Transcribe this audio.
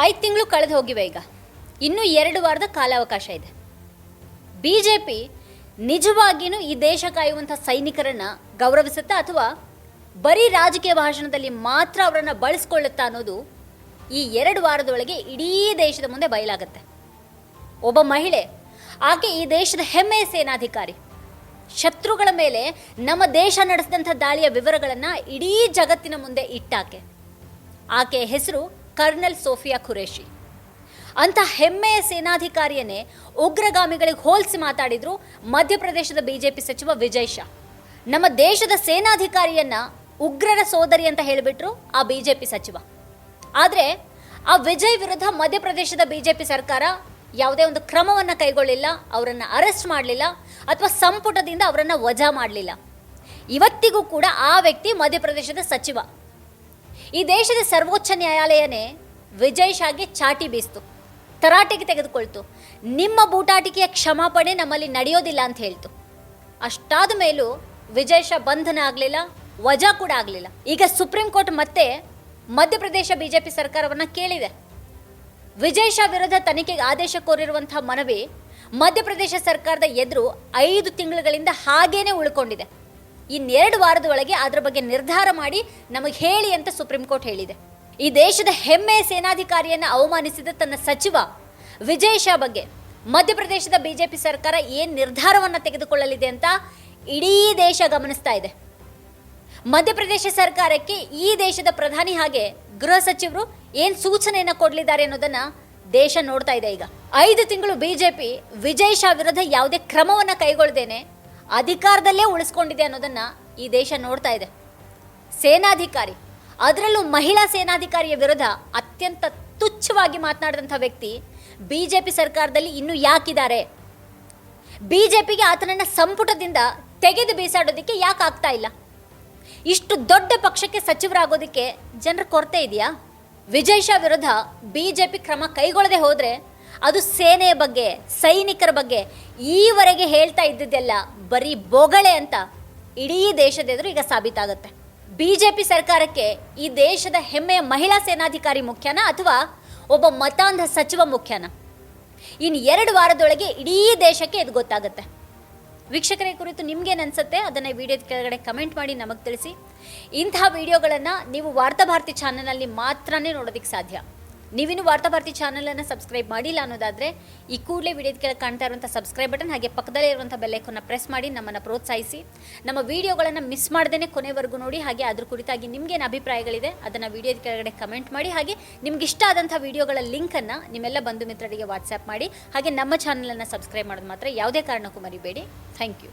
5 ತಿಂಗಳು ಕಳೆದು ಹೋಗಿವೆ. ಈಗ ಇನ್ನೂ 2 ವಾರದ ಕಾಲಾವಕಾಶ ಇದೆ. ಬಿಜೆಪಿ ನಿಜವಾಗಿಯೂ ಈ ದೇಶ ಕಾಯುವಂಥ ಸೈನಿಕರನ್ನು ಗೌರವಿಸುತ್ತಾ ಅಥವಾ ಬರೀ ರಾಜಕೀಯ ಭಾಷಣದಲ್ಲಿ ಮಾತ್ರ ಅವರನ್ನು ಬಳಸ್ಕೊಳ್ಳುತ್ತಾ ಅನ್ನೋದು ಈ 2 ವಾರದೊಳಗೆ ಇಡೀ ದೇಶದ ಮುಂದೆ ಬಯಲಾಗುತ್ತೆ. ಒಬ್ಬ ಮಹಿಳೆ, ಆಕೆ ಈ ದೇಶದ ಹೆಮ್ಮೆಯ ಸೇನಾಧಿಕಾರಿ, ಶತ್ರುಗಳ ಮೇಲೆ ನಮ್ಮ ದೇಶ ನಡೆಸಿದಂಥ ದಾಳಿಯ ವಿವರಗಳನ್ನು ಇಡೀ ಜಗತ್ತಿನ ಮುಂದೆ ಇಟ್ಟಾಕೆ. ಆಕೆಯ ಹೆಸರು ಕರ್ನಲ್ ಸೋಫಿಯಾ ಖುರೇಶಿ. ಅಂಥ ಹೆಮ್ಮೆಯ ಸೇನಾಧಿಕಾರಿಯನ್ನೇ ಉಗ್ರಗಾಮಿಗಳಿಗೆ ಹೋಲಿಸಿ ಮಾತಾಡಿದ್ರು ಮಧ್ಯಪ್ರದೇಶದ ಬಿಜೆಪಿ ಸಚಿವ ವಿಜಯ್ ಶಾ. ನಮ್ಮ ದೇಶದ ಸೇನಾಧಿಕಾರಿಯನ್ನ ಉಗ್ರರ ಸೋದರಿ ಅಂತ ಹೇಳಿಬಿಟ್ರು ಆ ಬಿಜೆಪಿ ಸಚಿವ. ಆದರೆ ಆ ವಿಜಯ್ ವಿರುದ್ಧ ಮಧ್ಯಪ್ರದೇಶದ ಬಿಜೆಪಿ ಸರ್ಕಾರ ಯಾವುದೇ ಒಂದು ಕ್ರಮವನ್ನು ಕೈಗೊಳ್ಳಿಲ್ಲ, ಅವರನ್ನು ಅರೆಸ್ಟ್ ಮಾಡಲಿಲ್ಲ ಅಥವಾ ಸಂಪುಟದಿಂದ ಅವರನ್ನು ವಜಾ ಮಾಡಲಿಲ್ಲ. ಇವತ್ತಿಗೂ ಕೂಡ ಆ ವ್ಯಕ್ತಿ ಮಧ್ಯಪ್ರದೇಶದ ಸಚಿವ. ಈ ದೇಶದ ಸರ್ವೋಚ್ಚ ನ್ಯಾಯಾಲಯನೇ ವಿಜಯ್ ಶಾಗೆ ಚಾಟಿ ಬೀಸ್ತು, ತರಾಟೆಗೆ ತೆಗೆದುಕೊಳ್ತು. ನಿಮ್ಮ ಬೂಟಾಟಿಕೆಯ ಕ್ಷಮಾಪಣೆ ನಮ್ಮಲ್ಲಿ ನಡೆಯೋದಿಲ್ಲ ಅಂತ ಹೇಳ್ತು. ಅಷ್ಟಾದ ಮೇಲೂ ವಿಜಯ್ ಶಾ ಬಂಧನ ಆಗಲಿಲ್ಲ, ವಜಾ ಕೂಡ ಆಗಲಿಲ್ಲ. ಈಗ ಸುಪ್ರೀಂ ಕೋರ್ಟ್ ಮತ್ತೆ ಮಧ್ಯಪ್ರದೇಶ ಬಿಜೆಪಿ ಸರ್ಕಾರವನ್ನು ಕೇಳಿದೆ. ವಿಜಯ್ ಶಾ ವಿರುದ್ಧ ತನಿಖೆಗೆ ಆದೇಶ ಕೋರಿರುವಂತಹ ಮನವಿ ಮಧ್ಯಪ್ರದೇಶ ಸರ್ಕಾರದ ಎದುರು 5 ತಿಂಗಳುಗಳಿಂದ ಹಾಗೇನೆ ಉಳ್ಕೊಂಡಿದೆ. ಇನ್ನು 2 ವಾರದ ಒಳಗೆ ಅದರ ಬಗ್ಗೆ ನಿರ್ಧಾರ ಮಾಡಿ ನಮಗೆ ಹೇಳಿ ಅಂತ ಸುಪ್ರೀಂ ಕೋರ್ಟ್ ಹೇಳಿದೆ. ಈ ದೇಶದ ಹೆಮ್ಮೆಯ ಸೇನಾಧಿಕಾರಿಯನ್ನು ಅವಮಾನಿಸಿದ ತನ್ನ ಸಚಿವ ವಿಜಯ್ ಶಾ ಬಗ್ಗೆ ಮಧ್ಯಪ್ರದೇಶದ ಬಿಜೆಪಿ ಸರ್ಕಾರ ಏನು ನಿರ್ಧಾರವನ್ನು ತೆಗೆದುಕೊಳ್ಳಲಿದೆ ಅಂತ ಇಡೀ ದೇಶ ಗಮನಿಸ್ತಾ ಇದೆ. ಮಧ್ಯಪ್ರದೇಶ ಸರ್ಕಾರಕ್ಕೆ ಈ ದೇಶದ ಪ್ರಧಾನಿ ಹಾಗೆ ಗೃಹ ಸಚಿವರು ಏನು ಸೂಚನೆಯನ್ನು ಕೊಡಲಿದ್ದಾರೆ ಅನ್ನೋದನ್ನ ದೇಶ ನೋಡ್ತಾ ಇದೆ. ಈಗ 5 ತಿಂಗಳು ಬಿಜೆಪಿ ವಿಜಯ್ ಶಾ ವಿರುದ್ಧ ಯಾವುದೇ ಕ್ರಮವನ್ನು ಕೈಗೊಳ್ಳದೇನೆ ಅಧಿಕಾರದಲ್ಲೇ ಉಳಿಸ್ಕೊಂಡಿದೆ ಅನ್ನೋದನ್ನ ಈ ದೇಶ ನೋಡ್ತಾ ಇದೆ. ಸೇನಾಧಿಕಾರಿ, ಅದರಲ್ಲೂ ಮಹಿಳಾ ಸೇನಾಧಿಕಾರಿಯ ವಿರುದ್ಧ ಅತ್ಯಂತ ತುಚ್ಛವಾಗಿ ಮಾತನಾಡಿದಂಥ ವ್ಯಕ್ತಿ ಬಿಜೆಪಿ ಸರ್ಕಾರದಲ್ಲಿ ಇನ್ನೂ ಯಾಕಿದ್ದಾರೆ? ಬಿಜೆಪಿಗೆ ಆತನನ್ನು ಸಂಪುಟದಿಂದ ತೆಗೆದು ಬೀಸಾಡೋದಕ್ಕೆ ಯಾಕೆ ಆಗ್ತಾ ಇಲ್ಲ? ಇಷ್ಟು ದೊಡ್ಡ ಪಕ್ಷಕ್ಕೆ ಸಚಿವರಾಗೋದಕ್ಕೆ ಜನರ ಕೊರತೆ ಇದೆಯಾ? ವಿಜಯ್ ಶಾ ವಿರುದ್ಧ ಬಿಜೆಪಿ ಕ್ರಮ ಕೈಗೊಳ್ಳದೆ ಹೋದರೆ ಅದು ಸೇನೆಯ ಬಗ್ಗೆ, ಸೈನಿಕರ ಬಗ್ಗೆ ಈವರೆಗೆ ಹೇಳ್ತಾ ಇದ್ದಿದ್ದೆಲ್ಲ ಬರೀ ಬೊಗಳೆ ಅಂತ ಇಡೀ ದೇಶದ ಎದುರು ಈಗ ಸಾಬೀತಾಗುತ್ತೆ. ಬಿಜೆಪಿ ಸರ್ಕಾರಕ್ಕೆ ಈ ದೇಶದ ಹೆಮ್ಮೆಯ ಮಹಿಳಾ ಸೇನಾಧಿಕಾರಿ ಮುಖ್ಯನಾ ಅಥವಾ ಒಬ್ಬ ಮತಾಂಧ ಸಚಿವ ಮುಖ್ಯನಾ? ಇನ್ನು 2 ವಾರದೊಳಗೆ ಇಡೀ ದೇಶಕ್ಕೆ ಇದು ಗೊತ್ತಾಗುತ್ತೆ. ವೀಕ್ಷಕರ ಕುರಿತು ನಿಮ್ಗೇನು ಅನ್ಸುತ್ತೆ ಅದನ್ನು ವಿಡಿಯೋದ ಕೆಳಗಡೆ ಕಮೆಂಟ್ ಮಾಡಿ ನಮಗೆ ತಿಳಿಸಿ. ಇಂತಹ ವಿಡಿಯೋಗಳನ್ನು ನೀವು ವಾರ್ತಾಭಾರತಿ ಚಾನಲಲ್ಲಿ ಮಾತ್ರನೇ ನೋಡೋದಕ್ಕೆ ಸಾಧ್ಯ. ನೀವಿನ್ನು ವಾರ್ತಾಭಾರತಿ ಚಾನಲನ್ನು ಸಬ್ಸ್ಕ್ರೈಬ್ ಮಾಡಿಲ್ಲ ಅನ್ನೋದಾದರೆ ಈ ಕೂಡಲೇ ವಿಡಿಯೋದ ಕೆಳಗೆ ಕಾಣ್ತಾ ಇರುವಂಥ ಸಬ್ಸ್ಕ್ರೈಬ್ ಬಟನ್ ಹಾಗೆ ಪಕ್ಕದಲ್ಲೇ ಇರುವಂಥ ಬೆಲ್ಲೈಕನ್ನ ಪ್ರೆಸ್ ಮಾಡಿ ನಮ್ಮನ್ನು ಪ್ರೋತ್ಸಾಹಿಸಿ. ನಮ್ಮ ವಿಡಿಯೋಗಳನ್ನು ಮಿಸ್ ಮಾಡದೇ ಕೊನೆವರೆಗೂ ನೋಡಿ. ಹಾಗೆ ಅದ್ರ ಕುರಿತಾಗಿ ನಿಮಗೇನು ಅಭಿಪ್ರಾಯಗಳಿದೆ ಅದನ್ನು ವಿಡಿಯೋದ ಕೆಳಗಡೆ ಕಮೆಂಟ್ ಮಾಡಿ. ಹಾಗೆ ನಿಮ್ಗೆ ಇಷ್ಟ ಆದಂಥ ವಿಡಿಯೋಗಳ ಲಿಂಕನ್ನು ನಿಮ್ಮೆಲ್ಲ ಬಂಧು ಮಿತ್ರರಿಗೆ ವಾಟ್ಸ್ಆ್ಯಪ್ ಮಾಡಿ. ಹಾಗೆ ನಮ್ಮ ಚಾನಲನ್ನು ಸಬ್ಸ್ಕ್ರೈಬ್ ಮಾಡೋದು ಮಾತ್ರ ಯಾವುದೇ ಕಾರಣಕ್ಕೂ ಮರಿಬೇಡಿ. Thank you.